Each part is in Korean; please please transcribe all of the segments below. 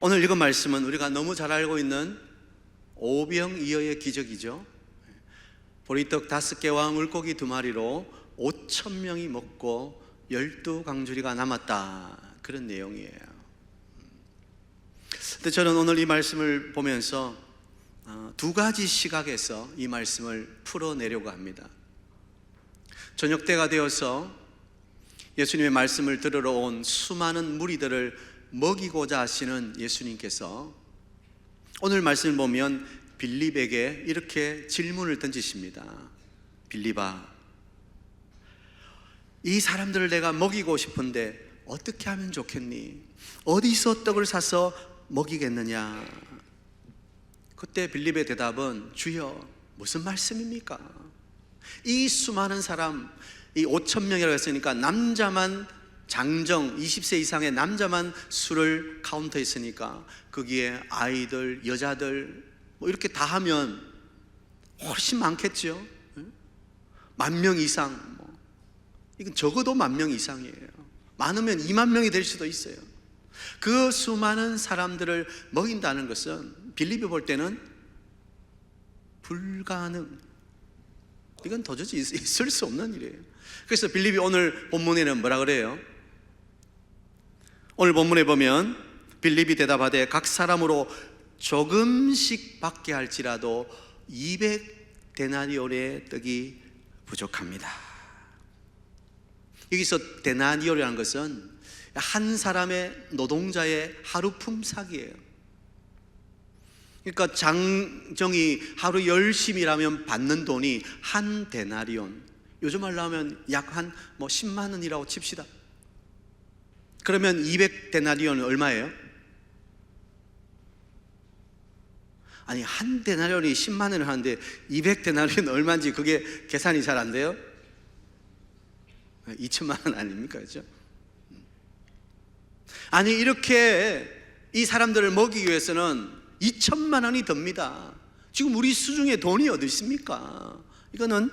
오늘 읽은 말씀은 우리가 너무 잘 알고 있는 오병이어의 기적이죠. 보리떡 5개와 물고기 2마리로 5,000명이 먹고 12강주리가 남았다, 그런 내용이에요. 근데 저는 오늘 이 말씀을 보면서 두 가지 시각에서 이 말씀을 풀어내려고 합니다. 저녁 때가 되어서 예수님의 말씀을 들으러 온 수많은 무리들을 먹이고자 하시는 예수님께서 오늘 말씀을 보면 빌립에게 이렇게 질문을 던지십니다. 빌립아, 이 사람들을 내가 먹이고 싶은데 어떻게 하면 좋겠니? 어디서 떡을 사서 먹이겠느냐? 그때 빌립의 대답은, 주여, 무슨 말씀입니까? 이 수많은 사람, 이 5,000명이라고 했으니까 남자만, 장정 20세 이상의 남자만 수를 카운트했으니까 거기에 아이들, 여자들 뭐 이렇게 다 하면 훨씬 많겠죠. 10,000명 이상, 이건 적어도 10,000명 이상이에요. 많으면 20,000명이 될 수도 있어요. 그 수많은 사람들을 먹인다는 것은 빌립이 볼 때는 불가능, 이건 도저히 있을 수 없는 일이에요. 그래서 빌립이 오늘 본문에는 뭐라 그래요? 오늘 본문에 보면 빌립이 대답하되 각 사람으로 조금씩 받게 할지라도 200데나리온의 떡이 부족합니다. 여기서 데나리온이라는 것은 한 사람의 노동자의 하루 품삯이에요. 그러니까 장정이 하루 열심히 일하면 받는 돈이 한 데나리온, 요즘 말로 하면 약 한 10만 원이라고 칩시다. 그러면 200데나리온은 얼마예요? 아니, 한 데나리온이 10만 원을 하는데 200데나리온은 얼마인지 그게 계산이 잘 안 돼요? 2천만 원 아닙니까? 그렇죠? 아니, 이렇게 이 사람들을 먹이기 위해서는 2천만 원이 듭니다. 지금 우리 수중에 돈이 어디 있습니까? 이거는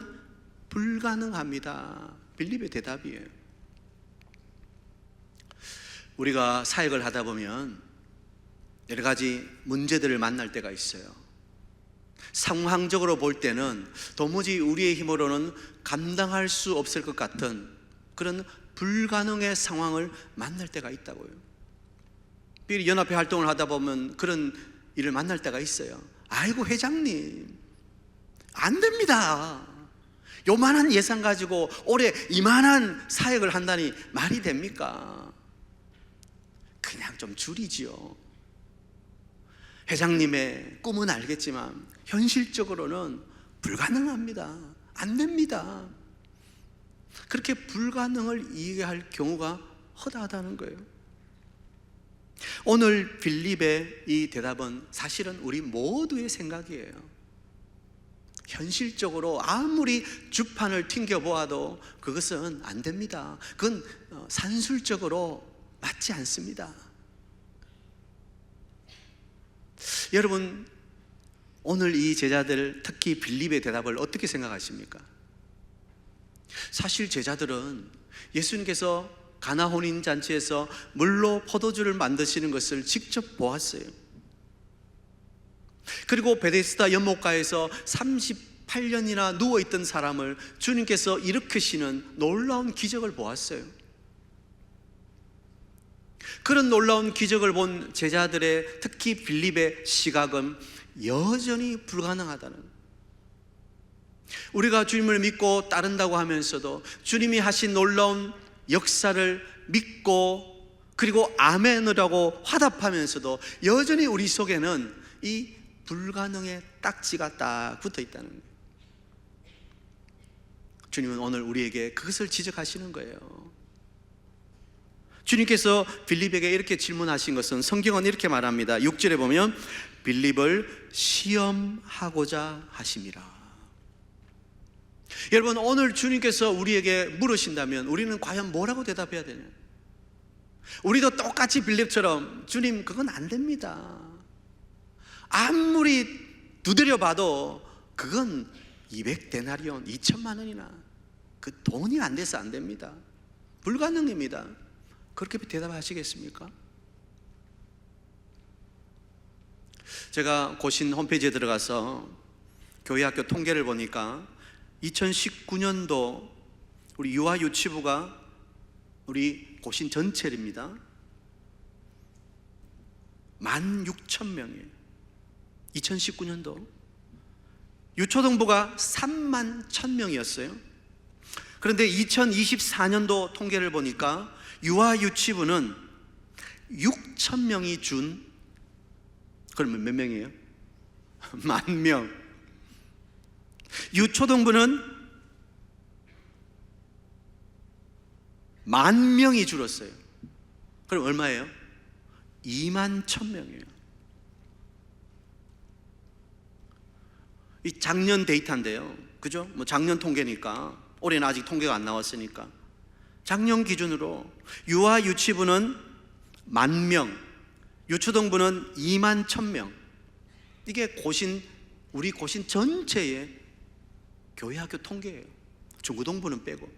불가능합니다. 빌립의 대답이에요. 우리가 사역을 하다 보면 여러 가지 문제들을 만날 때가 있어요. 상황적으로 볼 때는 도무지 우리의 힘으로는 감당할 수 없을 것 같은 그런 불가능의 상황을 만날 때가 있다고요. 미리 연합회 활동을 하다 보면 그런 일을 만날 때가 있어요. 아이고, 회장님, 안 됩니다. 요만한 예산 가지고 올해 이만한 사역을 한다니 말이 됩니까? 그냥 좀 줄이지요. 회장님의 꿈은 알겠지만 현실적으로는 불가능합니다. 안 됩니다. 그렇게 불가능을 이해할 경우가 허다하다는 거예요. 오늘 빌립의 이 대답은 사실은 우리 모두의 생각이에요. 현실적으로 아무리 주판을 튕겨보아도 그것은 안 됩니다. 그건 산술적으로 맞지 않습니다. 여러분, 오늘 이 제자들, 특히 빌립의 대답을 어떻게 생각하십니까? 사실 제자들은 예수님께서 가나 혼인 잔치에서 물로 포도주를 만드시는 것을 직접 보았어요. 그리고 베데스다 연못가에서 38년이나 누워있던 사람을 주님께서 일으키시는 놀라운 기적을 보았어요. 그런 놀라운 기적을 본 제자들의, 특히 빌립의 시각은 여전히 불가능하다는, 우리가 주님을 믿고 따른다고 하면서도 주님이 하신 놀라운 역사를 믿고 그리고 아멘이라고 화답하면서도 여전히 우리 속에는 이 불가능의 딱지가 딱 붙어 있다는 거예요. 주님은 오늘 우리에게 그것을 지적하시는 거예요. 주님께서 빌립에게 이렇게 질문하신 것은 성경은 이렇게 말합니다. 6절에 보면 빌립을 시험하고자 하심이라. 여러분, 오늘 주님께서 우리에게 물으신다면 우리는 과연 뭐라고 대답해야 되냐? 우리도 똑같이 빌립처럼, 주님, 그건 안 됩니다. 아무리 두드려 봐도 그건 200데나리온, 2천만 원이나 그 돈이 안 돼서 안 됩니다. 불가능입니다. 그렇게 대답하시겠습니까? 제가 고신 홈페이지에 들어가서 교회 학교 통계를 보니까 2019년도 우리 유아 유치부가 우리 고신 전체입니다. 16,000명이에요. 2019년도 유초등부가 31,000명이었어요. 그런데 2024년도 통계를 보니까 유아 유치부는 6,000명이 준, 그러면 몇 명이에요? 10,000명. 유초등부는 10,000명이 줄었어요. 그럼 얼마예요? 21,000명이에요. 이 작년 데이터인데요, 그죠? 뭐 작년 통계니까, 올해는 아직 통계가 안 나왔으니까 작년 기준으로 유아 유치부는 10,000명, 유초등부는 21,000명. 이게 우리 고신 전체의 교회 학교 통계예요. 중고등부는 빼고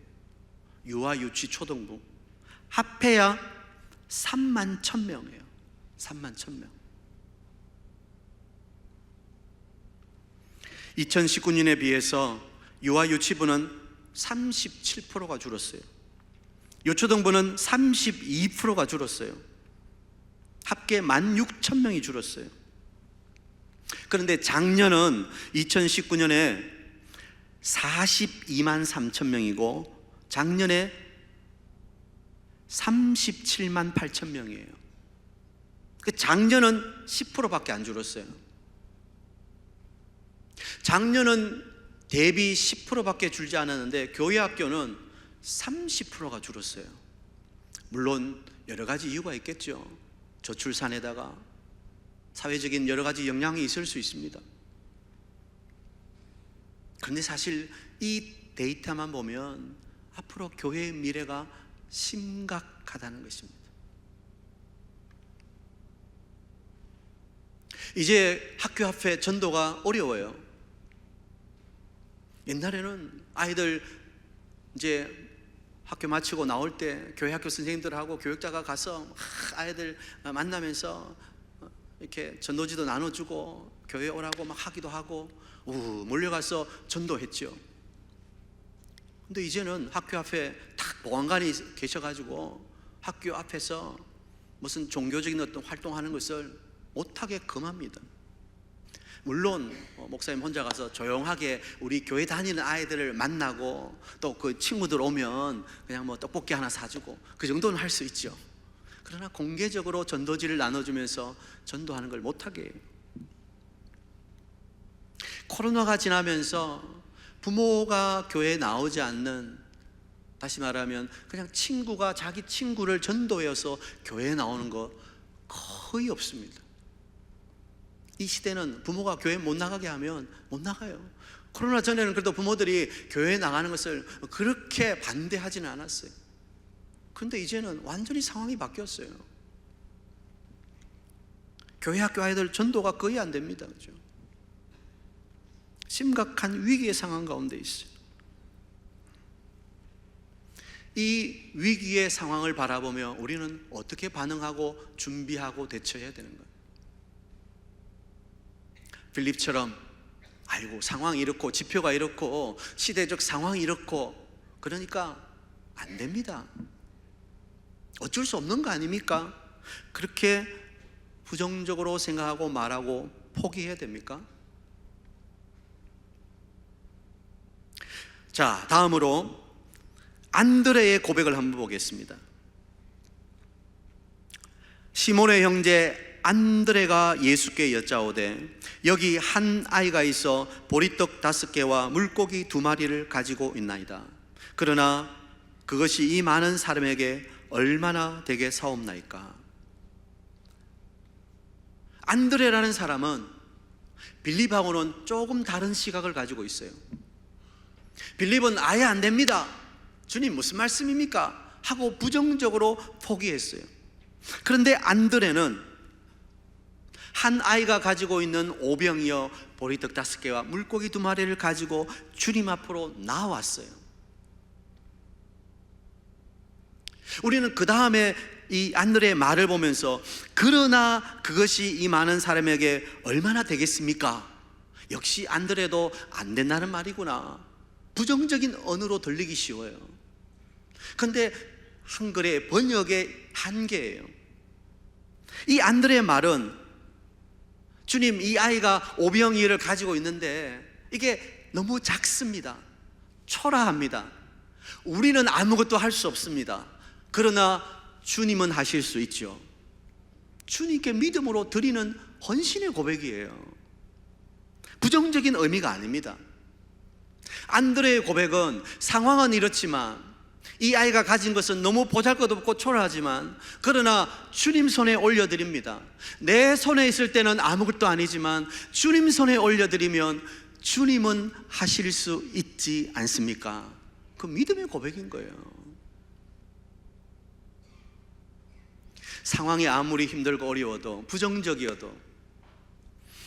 유아 유치 초등부 합해야 31,000명이에요. 31,000명. 2019년에 비해서 유아 유치부는 37%가 줄었어요. 유초등부는 32%가 줄었어요. 합계 16,000명이 줄었어요. 그런데 작년은 2019년에 42만 3천 명이고 작년에 37만 8천 명이에요. 작년은 10%밖에 안 줄었어요. 작년은 대비 10%밖에 줄지 않았는데 교회 학교는 30%가 줄었어요. 물론 여러 가지 이유가 있겠죠. 저출산에다가 사회적인 여러 가지 영향이 있을 수 있습니다. 그런데 사실 이 데이터만 보면 앞으로 교회의 미래가 심각하다는 것입니다. 이제 학교 앞에 전도가 어려워요. 옛날에는 아이들 이제 학교 마치고 나올 때 교회 학교 선생님들하고 교육자가 가서 아이들 만나면서 이렇게 전도지도 나눠주고 교회 오라고 막 하기도 하고 몰려가서 전도했죠. 근데 이제는 학교 앞에 딱 보안관이 계셔가지고 학교 앞에서 무슨 종교적인 어떤 활동하는 것을 못하게 금합니다. 물론 목사님 혼자 가서 조용하게 우리 교회 다니는 아이들을 만나고 또 그 친구들 오면 그냥 뭐 떡볶이 하나 사주고 그 정도는 할 수 있죠. 그러나 공개적으로 전도지를 나눠주면서 전도하는 걸 못하게 해요. 코로나가 지나면서 부모가 교회에 나오지 않는, 다시 말하면 그냥 친구가 자기 친구를 전도해서 교회에 나오는 거 거의 없습니다. 이 시대는 부모가 교회 못 나가게 하면 못 나가요. 코로나 전에는 그래도 부모들이 교회에 나가는 것을 그렇게 반대하지는 않았어요. 그런데 이제는 완전히 상황이 바뀌었어요. 교회 학교 아이들 전도가 거의 안 됩니다. 그죠? 심각한 위기의 상황 가운데 있어요. 이 위기의 상황을 바라보며 우리는 어떻게 반응하고 준비하고 대처해야 되는 거예요. 빌립처럼 아이고 상황이 이렇고 지표가 이렇고 시대적 상황이 이렇고 그러니까 안 됩니다. 어쩔 수 없는 거 아닙니까? 그렇게 부정적으로 생각하고 말하고 포기해야 됩니까? 자, 다음으로 안드레의 고백을 한번 보겠습니다. 시몬의 형제 안드레가 예수께 여짜오되 여기 한 아이가 있어 보리떡 5개와 물고기 2마리를 가지고 있나이다. 그러나 그것이 이 많은 사람에게 얼마나 되게 사옵나이까. 안드레라는 사람은 빌립하고는 조금 다른 시각을 가지고 있어요. 빌립은 아예 안 됩니다. 주님 무슨 말씀입니까? 하고 부정적으로 포기했어요. 그런데 안드레는 한 아이가 가지고 있는 오병이어 보리떡 5개와 물고기 2마리를 가지고 주님 앞으로 나왔어요. 우리는 그 다음에 이 안드레의 말을 보면서 그러나 그것이 이 많은 사람에게 얼마나 되겠습니까? 역시 안드레도 안 된다는 말이구나. 부정적인 언어로 들리기 쉬워요. 그런데 한글의 번역의 한계예요. 이 안드레의 말은 주님, 이 아이가 오병이어를 가지고 있는데 이게 너무 작습니다. 초라합니다. 우리는 아무것도 할 수 없습니다. 그러나 주님은 하실 수 있죠. 주님께 믿음으로 드리는 헌신의 고백이에요. 부정적인 의미가 아닙니다. 안드레의 고백은 상황은 이렇지만, 이 아이가 가진 것은 너무 보잘것없고 초라하지만, 그러나 주님 손에 올려드립니다. 내 손에 있을 때는 아무것도 아니지만 주님 손에 올려드리면 주님은 하실 수 있지 않습니까? 그 믿음의 고백인 거예요. 상황이 아무리 힘들고 어려워도, 부정적이어도,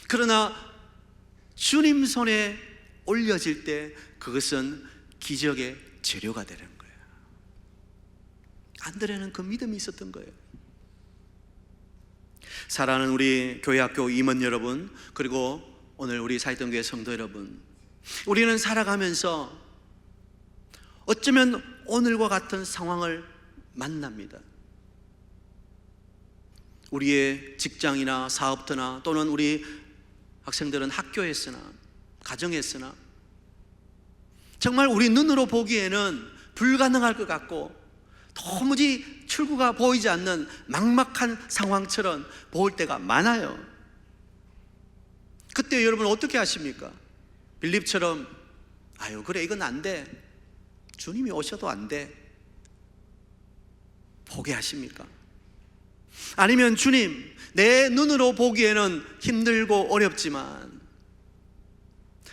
그러나 주님 손에 올려질 때 그것은 기적의 재료가 되는 거예요. 안드레는 그 믿음이 있었던 거예요. 사랑하는 우리 교회학교 임원 여러분, 그리고 오늘 우리 사이동교회 성도 여러분, 우리는 살아가면서 어쩌면 오늘과 같은 상황을 만납니다. 우리의 직장이나 사업터나 또는 우리 학생들은 학교에서나 가정에서나 정말 우리 눈으로 보기에는 불가능할 것 같고 도무지 출구가 보이지 않는 막막한 상황처럼 보일 때가 많아요. 그때 여러분 어떻게 하십니까? 빌립처럼 아유 그래 이건 안 돼, 주님이 오셔도 안 돼, 포기하십니까? 아니면 주님, 내 눈으로 보기에는 힘들고 어렵지만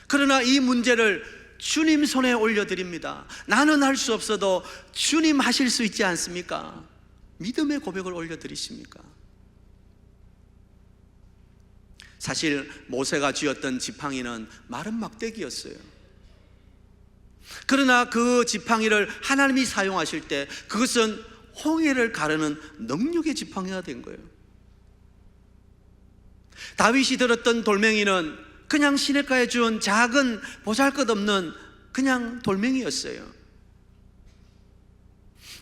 그러나 이 문제를 주님 손에 올려드립니다. 나는 할 수 없어도 주님 하실 수 있지 않습니까? 믿음의 고백을 올려드리십니까? 사실 모세가 쥐었던 지팡이는 마른 막대기였어요. 그러나 그 지팡이를 하나님이 사용하실 때 그것은 홍해를 가르는 능력의 지팡이가 된 거예요. 다윗이 들었던 돌멩이는 그냥 시냇가에 주운 작은 보잘것없는 그냥 돌멩이였어요.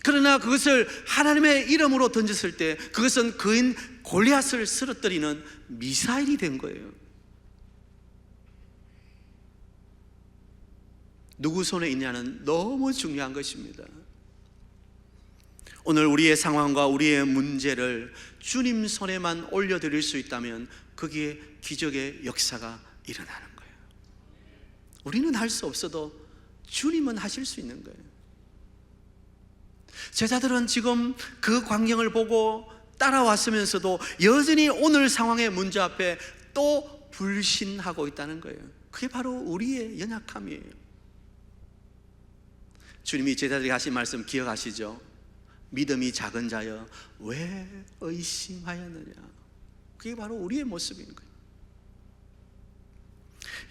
그러나 그것을 하나님의 이름으로 던졌을 때 그것은 그인 골리앗을 쓰러뜨리는 미사일이 된 거예요. 누구 손에 있냐는 너무 중요한 것입니다. 오늘 우리의 상황과 우리의 문제를 주님 손에만 올려드릴 수 있다면 거기에 기적의 역사가 일어나는 거예요. 우리는 할 수 없어도 주님은 하실 수 있는 거예요. 제자들은 지금 그 광경을 보고 따라왔으면서도 여전히 오늘 상황의 문제 앞에 또 불신하고 있다는 거예요. 그게 바로 우리의 연약함이에요. 주님이 제자들에게 하신 말씀 기억하시죠? 믿음이 작은 자여 왜 의심하였느냐. 그게 바로 우리의 모습인 거예요.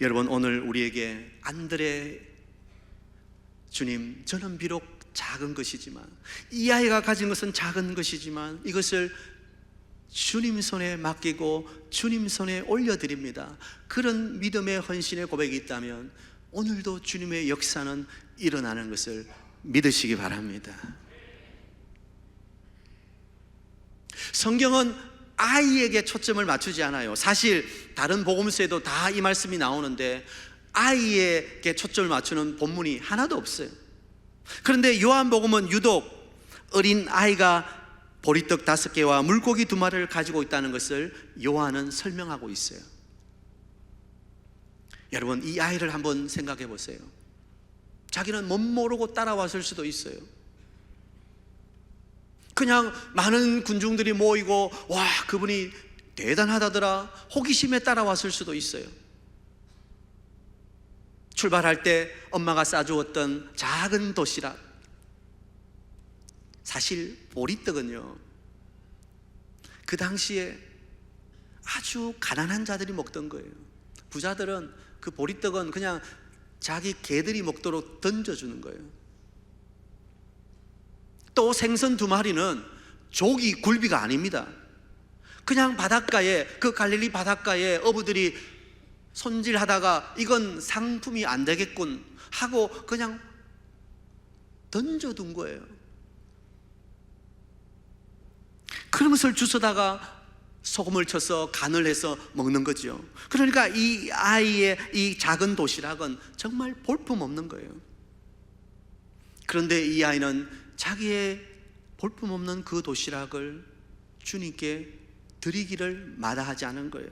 여러분, 오늘 우리에게 안드레 주님, 저는 비록 작은 것이지만, 이 아이가 가진 것은 작은 것이지만 이것을 주님 손에 맡기고 주님 손에 올려드립니다. 그런 믿음의 헌신의 고백이 있다면 오늘도 주님의 역사는 일어나는 것을 믿으시기 바랍니다. 성경은 아이에게 초점을 맞추지 않아요. 사실 다른 복음서에도 다 이 말씀이 나오는데 아이에게 초점을 맞추는 본문이 하나도 없어요. 그런데 요한복음은 유독 어린 아이가 보리떡 5개와 물고기 2마리를 가지고 있다는 것을 요한은 설명하고 있어요. 여러분, 이 아이를 한번 생각해 보세요. 자기는 못 모르고 따라왔을 수도 있어요. 그냥 많은 군중들이 모이고 와, 그분이 대단하다더라 호기심에 따라왔을 수도 있어요. 출발할 때 엄마가 싸주었던 작은 도시락, 사실 보리떡은요, 그 당시에 아주 가난한 자들이 먹던 거예요. 부자들은 그 보리떡은 그냥 자기 개들이 먹도록 던져주는 거예요. 또 생선 2마리는 조기 굴비가 아닙니다. 그냥 바닷가에, 그 갈릴리 바닷가에 어부들이 손질하다가 이건 상품이 안 되겠군 하고 그냥 던져둔 거예요. 그런 것을 주워다가 소금을 쳐서 간을 해서 먹는 거죠. 그러니까 이 아이의 이 작은 도시락은 정말 볼품없는 거예요. 그런데 이 아이는 자기의 볼품없는 그 도시락을 주님께 드리기를 마다하지 않은 거예요.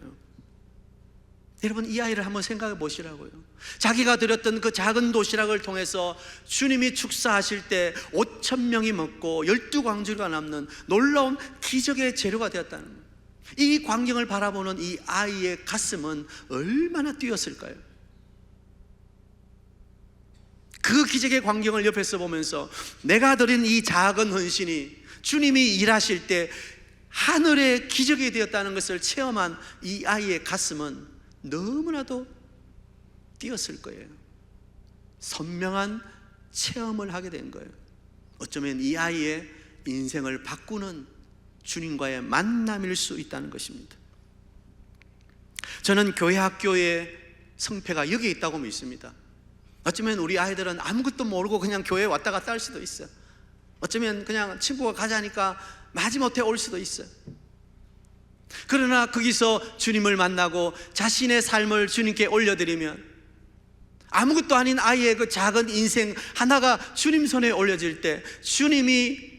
여러분, 이 아이를 한번 생각해 보시라고요. 자기가 드렸던 그 작은 도시락을 통해서 주님이 축사하실 때 5,000명이 먹고 12광주가 남는 놀라운 기적의 재료가 되었다는 거예요. 이 광경을 바라보는 이 아이의 가슴은 얼마나 뛰었을까요? 그 기적의 광경을 옆에서 보면서 내가 드린 이 작은 헌신이 주님이 일하실 때 하늘의 기적이 되었다는 것을 체험한 이 아이의 가슴은 너무나도 뛰었을 거예요. 선명한 체험을 하게 된 거예요. 어쩌면 이 아이의 인생을 바꾸는 주님과의 만남일 수 있다는 것입니다. 저는 교회 학교의 성패가 여기에 있다고 믿습니다. 어쩌면 우리 아이들은 아무것도 모르고 그냥 교회에 왔다 갔다 할 수도 있어요. 어쩌면 그냥 친구가 가자니까 마지못해 올 수도 있어요. 그러나 거기서 주님을 만나고 자신의 삶을 주님께 올려드리면 아무것도 아닌 아이의 그 작은 인생 하나가 주님 손에 올려질 때, 주님이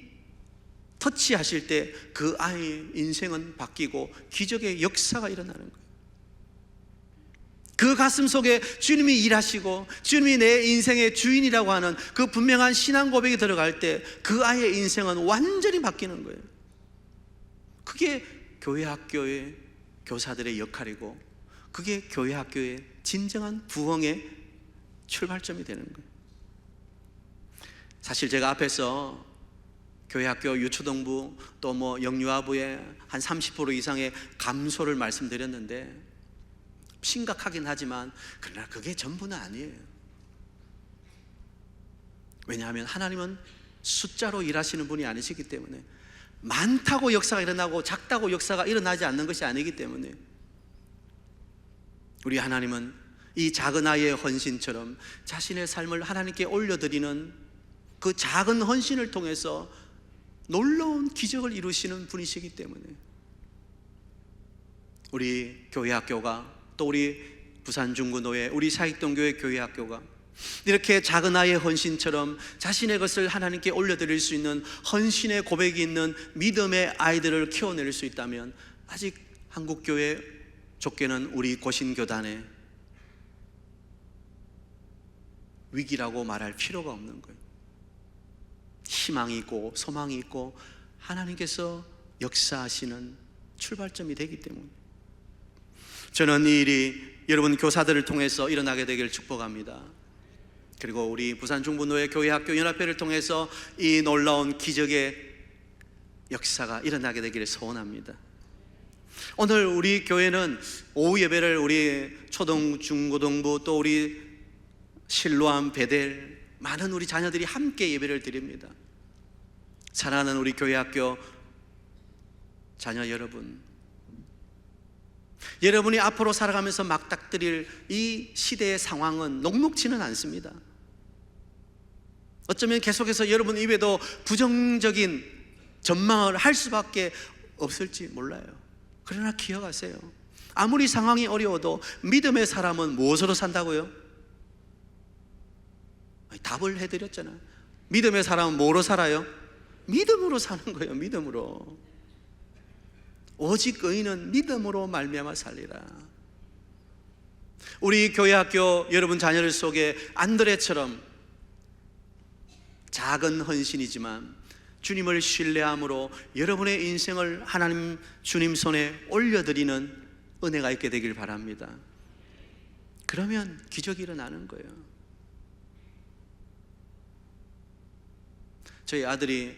터치하실 때 그 아이의 인생은 바뀌고 기적의 역사가 일어나는 거예요. 그 가슴 속에 주님이 일하시고 주님이 내 인생의 주인이라고 하는 그 분명한 신앙 고백이 들어갈 때 그 아이의 인생은 완전히 바뀌는 거예요. 그게 교회 학교의 교사들의 역할이고, 그게 교회 학교의 진정한 부흥의 출발점이 되는 거예요. 사실 제가 앞에서 교회 학교 유초등부 또 뭐 영유아부의 한 30% 이상의 감소를 말씀드렸는데 심각하긴 하지만 그러나 그게 전부는 아니에요. 왜냐하면 하나님은 숫자로 일하시는 분이 아니시기 때문에, 많다고 역사가 일어나고 작다고 역사가 일어나지 않는 것이 아니기 때문에, 우리 하나님은 이 작은 아이의 헌신처럼 자신의 삶을 하나님께 올려드리는 그 작은 헌신을 통해서 놀라운 기적을 이루시는 분이시기 때문에, 우리 교회 학교가, 또 우리 부산중구노회, 우리 사익동교회 교회 학교가 이렇게 작은 아이의 헌신처럼 자신의 것을 하나님께 올려드릴 수 있는 헌신의 고백이 있는 믿음의 아이들을 키워낼 수 있다면, 아직 한국교회 좁게는 우리 고신교단의 위기라고 말할 필요가 없는 거예요. 희망이 있고 소망이 있고 하나님께서 역사하시는 출발점이 되기 때문에, 저는 이 일이 여러분 교사들을 통해서 일어나게 되기를 축복합니다. 그리고 우리 부산중부노회 교회학교 연합회를 통해서 이 놀라운 기적의 역사가 일어나게 되기를 소원합니다. 오늘 우리 교회는 오후 예배를 우리 초등, 중고등부 또 우리 실로암, 베델 많은 우리 자녀들이 함께 예배를 드립니다. 사랑하는 우리 교회학교 자녀 여러분, 여러분이 앞으로 살아가면서 맞닥뜨릴 이 시대의 상황은 녹록지는 않습니다. 어쩌면 계속해서 여러분 입에도 부정적인 전망을 할 수밖에 없을지 몰라요. 그러나 기억하세요. 아무리 상황이 어려워도 믿음의 사람은 무엇으로 산다고요? 답을 해드렸잖아요. 믿음의 사람은 뭐로 살아요? 믿음으로 사는 거예요. 믿음으로. 오직 의인은 믿음으로 말미암아 살리라. 우리 교회학교 여러분 자녀들 속에 안드레처럼 작은 헌신이지만 주님을 신뢰함으로 여러분의 인생을 하나님 주님 손에 올려드리는 은혜가 있게 되길 바랍니다. 그러면 기적이 일어나는 거예요. 저희 아들이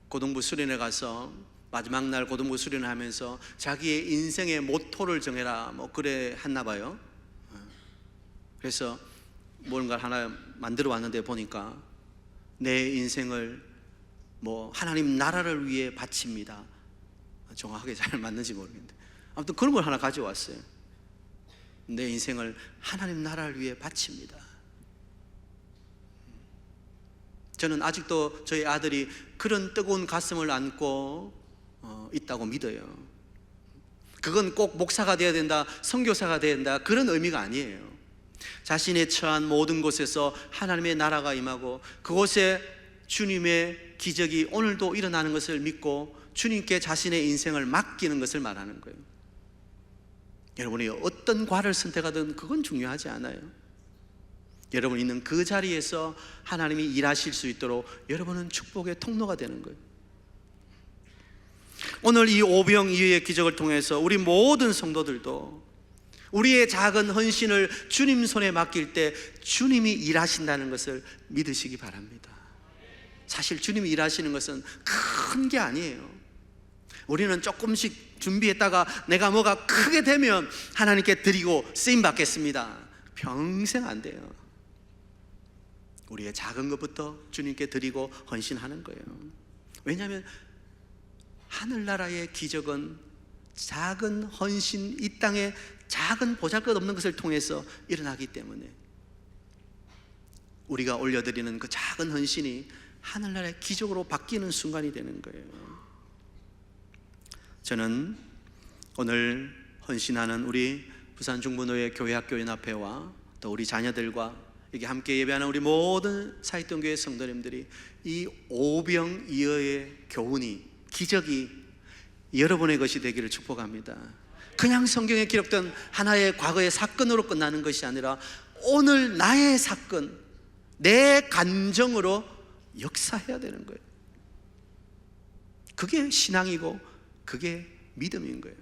고등부 수련회 가서 마지막 날 고등부 수련을 하면서 자기의 인생의 모토를 정해라 뭐 그래 했나 봐요. 그래서 뭔가 하나 만들어 왔는데 보니까 내 인생을 뭐 하나님 나라를 위해 바칩니다. 정확하게 잘 맞는지 모르겠는데 아무튼 그런 걸 하나 가져왔어요. 내 인생을 하나님 나라를 위해 바칩니다. 저는 아직도 저희 아들이 그런 뜨거운 가슴을 안고 있다고 믿어요. 그건 꼭 목사가 되어야 된다, 선교사가 되어야 된다, 그런 의미가 아니에요. 자신의 처한 모든 곳에서 하나님의 나라가 임하고 그곳에 주님의 기적이 오늘도 일어나는 것을 믿고 주님께 자신의 인생을 맡기는 것을 말하는 거예요. 여러분이 어떤 과를 선택하든 그건 중요하지 않아요. 여러분 있는 그 자리에서 하나님이 일하실 수 있도록 여러분은 축복의 통로가 되는 거예요. 오늘 이 오병이어의 기적을 통해서 우리 모든 성도들도 우리의 작은 헌신을 주님 손에 맡길 때 주님이 일하신다는 것을 믿으시기 바랍니다. 사실 주님이 일하시는 것은 큰 게 아니에요. 우리는 조금씩 준비했다가 내가 뭐가 크게 되면 하나님께 드리고 쓰임 받겠습니다. 평생 안 돼요. 우리의 작은 것부터 주님께 드리고 헌신하는 거예요. 왜냐하면 하늘나라의 기적은 작은 헌신, 이 땅에 작은 보잘것없는 것을 통해서 일어나기 때문에 우리가 올려드리는 그 작은 헌신이 하늘나라의 기적으로 바뀌는 순간이 되는 거예요. 저는 오늘 헌신하는 우리 부산중부노예 교회학교연합회와 또 우리 자녀들과 여기 함께 예배하는 우리 모든 사익동교회 성도님들이 이 오병이어의 교훈이, 기적이 여러분의 것이 되기를 축복합니다. 그냥 성경에 기록된 하나의 과거의 사건으로 끝나는 것이 아니라 오늘 나의 사건, 내 감정으로 역사해야 되는 거예요. 그게 신앙이고 그게 믿음인 거예요.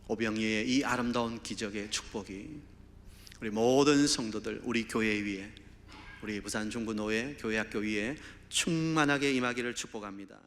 오병이어의 이 아름다운 기적의 축복이 우리 모든 성도들, 우리 교회 위에, 우리 부산중부노예 교회학교 위에 충만하게 임하기를 축복합니다.